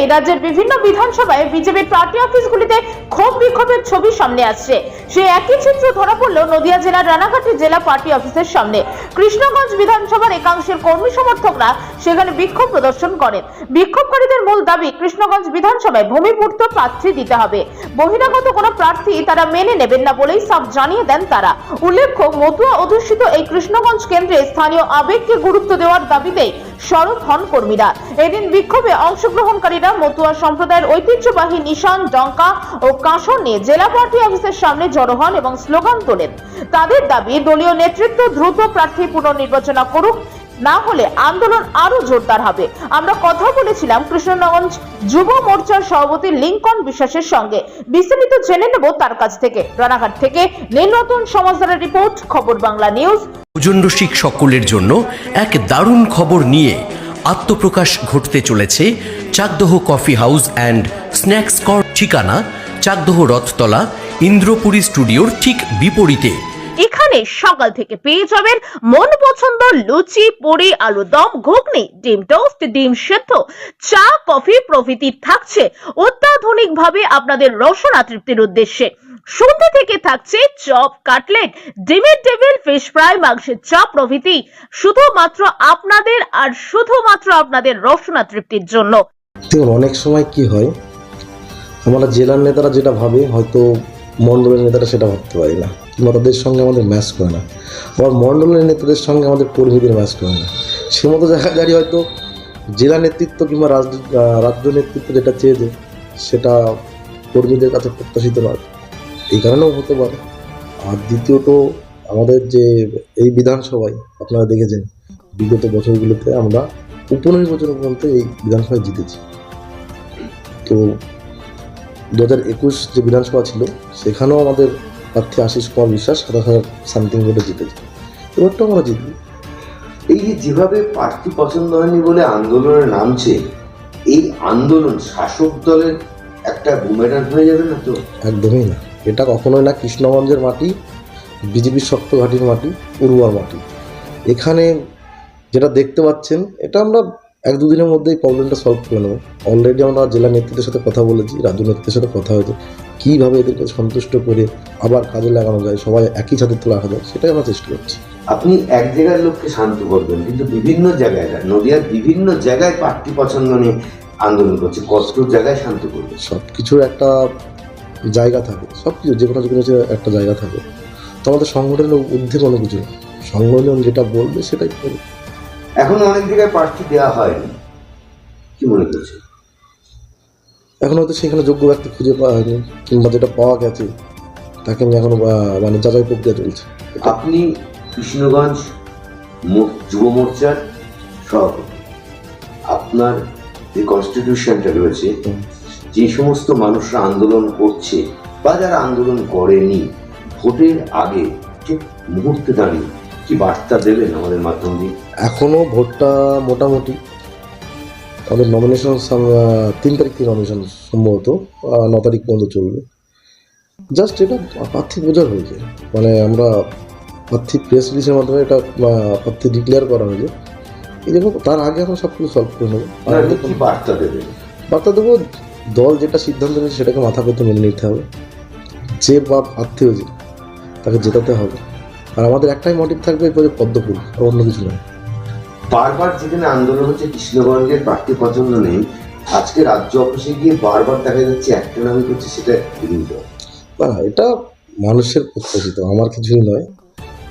নেই রাজ্যের বিভিন্ন বিধানসভায় বিজেপির পার্টি অফিসগুলিতে ক্ষোভ বিক্ষোভের ছবি সামনে আসছে। সেই একই চিত্র ধরা পড়ল নদিয়া জেলার রানাঘাটের জেলা পার্টি অফিসের সামনে। কৃষ্ণগঞ্জ বিধানসভার একাংশের কর্মী সমর্থকরা সেখানে বিক্ষোভ প্রদর্শন করেন। বিক্ষোভকারীদের মূল দাবি কৃষ্ণগঞ্জ বিধানসভায় ভূমিপূর্ত প্রার্থী দিতে হবে। বহিরাগত কোনো প্রার্থী তারা মেনে নেবেন না বলেই সাফ জানিয়ে দেন তারা। উল্লেখ্য, মতুয়া অধ্যুষিত এই কৃষ্ণগঞ্জ কেন্দ্রে স্থানীয় আবেগকে গুরুত্ব দেওয়ার দাবিতেই সরব হন কর্মীরা। এদিন বিক্ষোভে অংশগ্রহণকারীরা মতুয়া সম্প্রদায়ের ঐতিহ্যবাহী নিশান, ডঙ্কা ও কাঁসর নিয়ে জেলা পার্টি অফিসের সামনে জড়ো হন এবং স্লোগান তোলেন। তাদের দাবি দলীয় নেতৃত্ব দ্রুত প্রার্থী পুনর্নির্বাচন করুক, না হলে আন্দোলন আরো জোরদার হবে। আমরা কথা বলেছিলাম কৃষ্ণগঞ্জ যুব মোর্চার সভাপতি লিঙ্কন বিশ্বাসের সঙ্গে। বিস্তারিত জেনে নেব তার কাছ থেকে। রানাঘাট থেকে নীলরতন সমাজদারের রিপোর্ট, খবর বাংলা নিউজ। ভোজনরসিক সকলের জন্য এক দারুণ খবর নিয়ে আত্মপ্রকাশ ঘটতে চলেছে Chakdah coffee house and snacks corner. ঠিকানা চাকদহ রথতলা, ইন্দ্রপুরী স্টুডিওর ঠিক বিপরীতে। এখানে সকাল থেকে পেয়ে যাবেন মন পছন্দ লুচি, পুরি, আলুর দম, ঘুগনি, ডিম টোস্ট, ডিম সেদ্ধ, চা, কফি প্রভৃতি থাকছে অত্যাধুনিক ভাবে আপনাদের রসনা তৃপ্তির উদ্দেশ্যে। সন্ধ্যা থেকে থাকছে চপ, কাটলেট, ডিমের টেবিল, ফিশ ফ্রাই, মাংসের চপ প্রভৃতি, শুধুমাত্র আপনাদের রসনা তৃপ্তির জন্য। দেখুন, অনেক সময় কি হয়, আমরা জেলার নেতারা যেটা ভাবে হয়তো মণ্ডলের নেতারা সেটা ভাবতে পারি না, কিংবা তাদের সঙ্গে আমাদের ম্যাচ করে না। আবার মণ্ডলের নেতাদের সঙ্গে আমাদের কর্মীদের ম্যাচ করে না। সে মতো জায়গায় দাঁড়িয়ে হয়তো জেলা নেতৃত্ব কিংবা রাজ্য নেতৃত্ব যেটা চেয়েছে সেটা কর্মীদের কাছে প্রত্যাশিত নয়, এই কারণেও হতে পারে। আর দ্বিতীয়ত, আমাদের যে এই বিধানসভায় আপনারা দেখেছেন বিগত বছরগুলোতে আমরা উপনির্বাচন পর্যন্ত এই বিধানসভায় জিতেছি। তো 2021 যে বিধানসভা ছিল সেখানেও আমাদের প্রার্থী আশিস কুমার বিশ্বাস 7,000 সামথিং ভোটে জিতেছে। এবারটাও আমরা জিতব। এই যে যেভাবে প্রার্থী পছন্দ হয়নি বলে আন্দোলনে নামছে, এই আন্দোলন শাসক দলের একটা বুমেরাং হয়ে যাবে না তো? একদমই না, এটা কখনোই না। কৃষ্ণগঞ্জের মাটি বিজেপির শক্ত ঘাটির মাটি, উর্বর মাটি। এখানে যেটা দেখতে পাচ্ছেন এটা আমরা 1-2 দিনের মধ্যেই প্রবলেমটা সলভ করে নেব। অলরেডি আমরা জেলা নেতৃত্বের সাথে কথা বলেছি, রাজ্য নেতৃত্বের সাথে কথা হয়েছে, কীভাবে এদেরকে সন্তুষ্ট করে আবার কাজে লাগানো যায়, সবাই একই ছাদের তলা রাখা যায়, সেটাই আমরা চেষ্টা করছি। আপনি এক জায়গার লোককে শান্ত করবেন, কিন্তু বিভিন্ন জায়গায় নদিয়ার বিভিন্ন জায়গায় প্রার্থী পছন্দ নিয়ে আন্দোলন করছে, কত জায়গায় শান্ত করবে? সব কিছুর একটা জায়গা থাকে, সব কিছু যে কোনো জিনিসের একটা জায়গা থাকে। তো আমাদের সংগঠনের ঊর্ধ্বে কোনো কিছু না, সংগঠন যেটা বলবে সেটাই করবে। এখন অনেক জায়গায় প্রার্থী দেওয়া হয়নি, কি মনে করছে? এখন হয়তো সেখানে যোগ্য ব্যক্তি খুঁজে পাওয়া হয়নি, কিংবা যেটা পাওয়া গেছে তাকে নিয়ে এখনো মানে যাচাই প্রক্রিয়া চলছে। আপনি কৃষ্ণগঞ্জ যুব মোর্চার সভাপতি, আপনার যে কনস্টিটিউশনটা রয়েছে, যে সমস্ত মানুষরা আন্দোলন করছে বা যারা আন্দোলন করেনি, ভোটের আগে ঠিক মুহূর্তে দাঁড়িয়ে কি বার্তা দেবেন আমাদের মাধ্যম দিয়ে? এখনও ভোটটা মোটামুটি আমাদের নমিনেশন 3 তারিখ থেকে নমিনেশন সম্ভবত 9 তারিখ পর্যন্ত চলবে। জাস্ট এটা প্রার্থী বোঝার হয়েছে, মানে আমরা প্রার্থী প্রেস রিলিজের মাধ্যমে এটা প্রার্থী ডিক্লেয়ার করা হয়েছে। এই জন্য তার আগে এখন সব কিছু সলভ করে নেবো। কি বার্তা দেবেন? বার্তা দেবো, দল যেটা সিদ্ধান্ত নিয়েছে সেটাকে মাথা পেতে মেনে নিতে হবে। যে বা প্রার্থী হয়েছে তাকে জেতাতে হবে। আর আমাদের একটাই মোটিভ থাকবে, এরপরে পদ্মফুল, আর অন্য কিছু নয়। বারবার যেখানে আন্দোলন হচ্ছে কৃষ্ণগঞ্জের প্রার্থী পছন্দ নেই, আজকে রাজ্য অফিসে গিয়ে বারবার দেখা যাচ্ছে একটা নামই করছে, সেটা না, এটা মানুষের প্রত্যাশিত, আমার কিছুই নয়।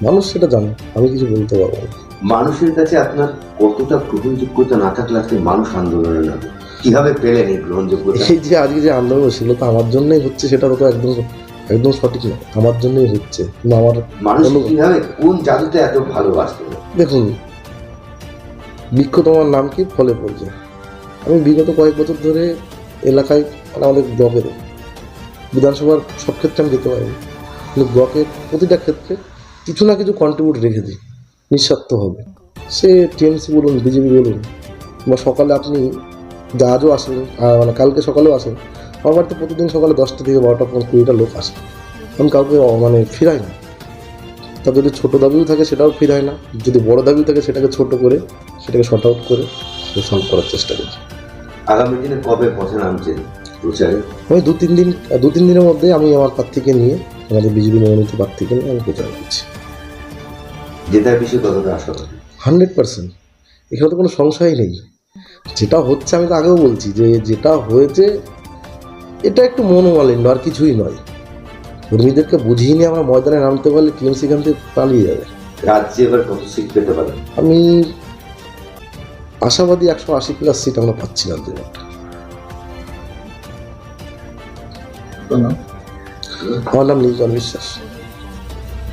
মানুষ সেটা জানে, আমি কিছু বলতে পারবো না। মানুষের কাছে আপনার কতটা গ্রহণযোগ্যতা না থাকলে আজকে মানুষ আন্দোলনে নামে, কিভাবে পেলেন এই গ্রহণযোগ্যতা? এই যে আজকে যে আন্দোলন সেগুলো তো আমার জন্যই হচ্ছে, সেটা তো একদম সঠিক নয়। আমার জন্যই হচ্ছে, কিন্তু আমার মানুষ কিভাবে কোন জাদুতে এত ভালোবাসতে? দেখুন, বৃক্ষ তোমার নাম কি, ফলে পড়ছে। আমি বিগত কয়েক বছর ধরে এলাকায়, মানে আমাদের ব্লকের বিধানসভার সব ক্ষেত্রে আমি যেতে পারিনি, কিন্তু ব্লকের প্রতিটা ক্ষেত্রে কিছু না কিছু কন্ট্রিবিউট রেখেছি নিঃস্বার্থভাবে। সে টিএমসি বলুন, বিজেপি বলুন, বা সকালে আপনি আজও আসেন, মানে কালকে সকালেও আসেন, আমার বাড়িতে প্রতিদিন সকালে 10টা থেকে 12টা 20টা লোক আসে। আমি কাউকে মানে ফিরাই না। তা যদি ছোটো দাবিও থাকে সেটাও ফিরায় না, যদি বড় দাবিও থাকে সেটাকে ছোট করে সেটাকে শর্ট আউট করে সলভ করার চেষ্টা করছি। আগামী দিনে কবে পথে নামছেন প্রচারে? আমি দু তিন দিনের মধ্যে আমি আমার প্রার্থীকে নিয়ে, আমাদের বিজেপি মনোনীত প্রার্থীকে নিয়ে আমি প্রচার করছি। জেতার বিষয়ে কতটা আশা করেন? 100%, এখানে তো কোনো সংশয় নেই। যেটা হচ্ছে আমি তো আগেও বলছি যে যেটা হয়েছে এটা একটু মনোমালিন্য, আর কিছুই নয়। কর্মীদেরকে বুঝিয়ে নিয়ে আমরা ময়দানে নামতে পারলে টিএমসি এখান থেকে পালিয়ে যাবে। রাজ্যে এবার কত সিট পেতে পারেন? আমি আশাবাদী 180+ সিট আমরা পাচ্ছিলাম। আমার নাম নীলকণ্ঠ বিশ্বাস।